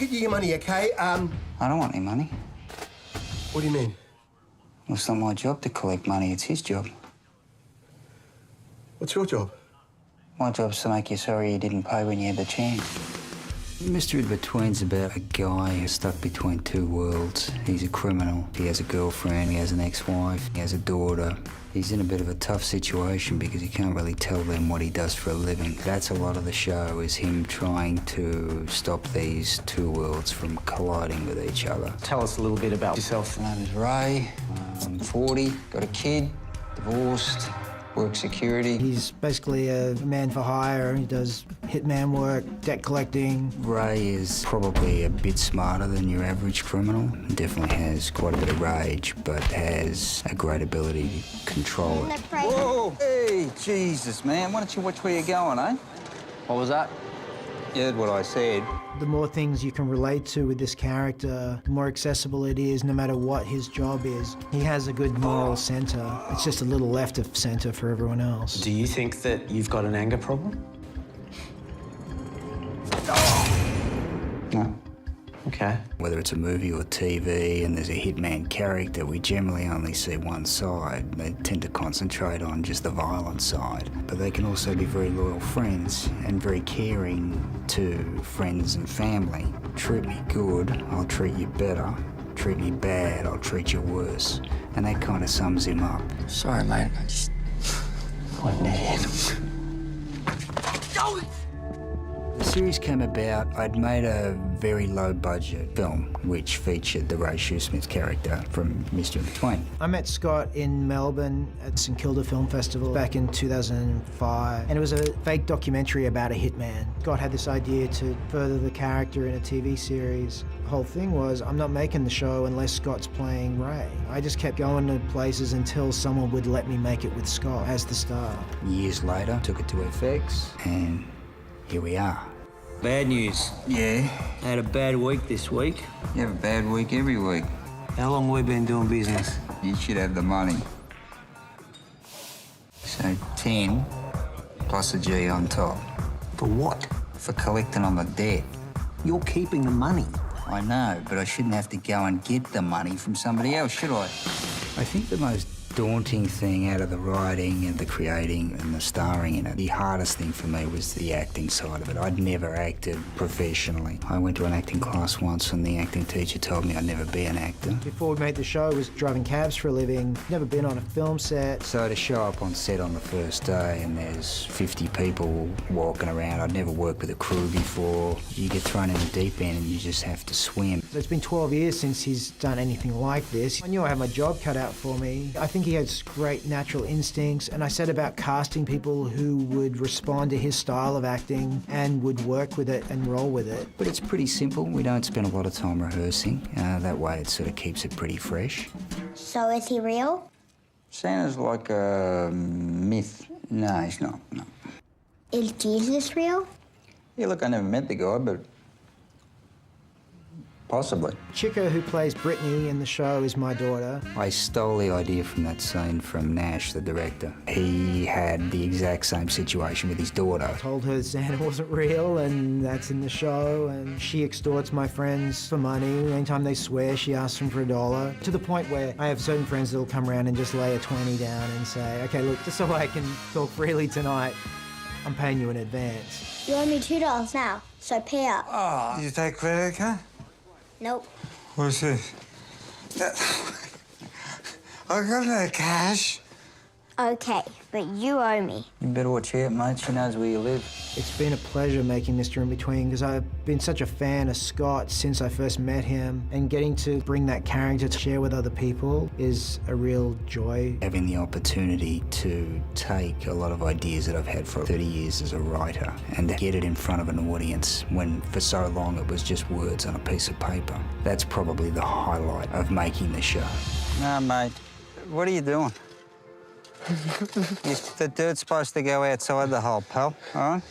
get you your money, OK? I don't want any money. What do you mean? Well, it's not my job to collect money. It's his job. What's your job? My job's to make you sorry you didn't pay when you had the chance. Mr. Inbetween's about a guy who's stuck between two worlds. He's a criminal. He has a girlfriend, he has an ex-wife, he has a daughter. He's in a bit of a tough situation because he can't really tell them what he does for a living. That's a lot of the show, is him trying to stop these two worlds from colliding with each other. Tell us a little bit about yourself. My name is Ray. I'm 40, got a kid, divorced. Work security. He's basically a man for hire. He does hitman work, debt collecting. Ray is probably a bit smarter than your average criminal. Definitely has quite a bit of rage, but has a great ability to control it. Whoa! Hey, Jesus, man. Why don't you watch where you're going, eh? What was that? You heard what I said. The more things you can relate to with this character, the more accessible it is, no matter what his job is. He has a good moral centre. It's just a little left of centre for everyone else. Do you think that you've got an anger problem? No. Okay. Whether it's a movie or TV and there's a hitman character, we generally only see one side. They tend to concentrate on just the violent side. But they can also be very loyal friends and very caring to friends and family. Treat me good, I'll treat you better. Treat me bad, I'll treat you worse. And that kind of sums him up. Sorry, mate. What an idiot. The series came about, I'd made a very low-budget film which featured the Ray Shoesmith character from Mr. Inbetween. I met Scott in Melbourne at St Kilda Film Festival back in 2005, and it was a fake documentary about a hitman. Scott had this idea to further the character in a TV series. The whole thing was, I'm not making the show unless Scott's playing Ray. I just kept going to places until someone would let me make it with Scott as the star. Years later, took it to FX, and here we are. Bad news. Yeah? I had a bad week this week. You have a bad week every week. How long we been doing business? You should have the money. So 10 plus a G on top. For what? For collecting on the debt. You're keeping the money. I know, but I shouldn't have to go and get the money from somebody else, should I? I think the most daunting thing out of the writing and the creating and the starring in it, the hardest thing for me was the acting side of it. I'd never acted professionally. I went to an acting class once and the acting teacher told me I'd never be an actor. Before we made the show, I was driving cabs for a living, never been on a film set. So to show up on set on the first day and there's 50 people walking around, I'd never worked with a crew before. You get thrown in the deep end and you just have to swim. It's been 12 years since he's done anything like this. I knew I had my job cut out for me. I think he has great natural instincts, and I set about casting people who would respond to his style of acting and would work with it and roll with it. But it's pretty simple. We don't spend a lot of time rehearsing. That way it sort of keeps it pretty fresh. So is he real? Santa's like a myth. No, he's not, no. Is Jesus real? Yeah, look, I never met the guy, but possibly. Chica, who plays Brittany in the show, is my daughter. I stole the idea from that scene from Nash, the director. He had the exact same situation with his daughter. I told her Santa wasn't real, and that's in the show, and she extorts my friends for money. Anytime they swear, she asks them for $1. To the point where I have certain friends that'll come around and just lay a 20 down and say, okay, look, just so I can talk freely tonight, I'm paying you in advance. You owe me $2 now, so pay up. Oh, you take credit card? Nope. What's this? I got no cash. Okay, but you owe me. You better watch out, mate. She knows where you live. It's been a pleasure making Mr. Inbetween because I've been such a fan of Scott since I first met him, and getting to bring that character to share with other people is a real joy. Having the opportunity to take a lot of ideas that I've had for 30 years as a writer and to get it in front of an audience when for so long it was just words on a piece of paper. That's probably the highlight of making the show. No, mate. What are you doing? The dirt's supposed to go outside the hole, pal, all right?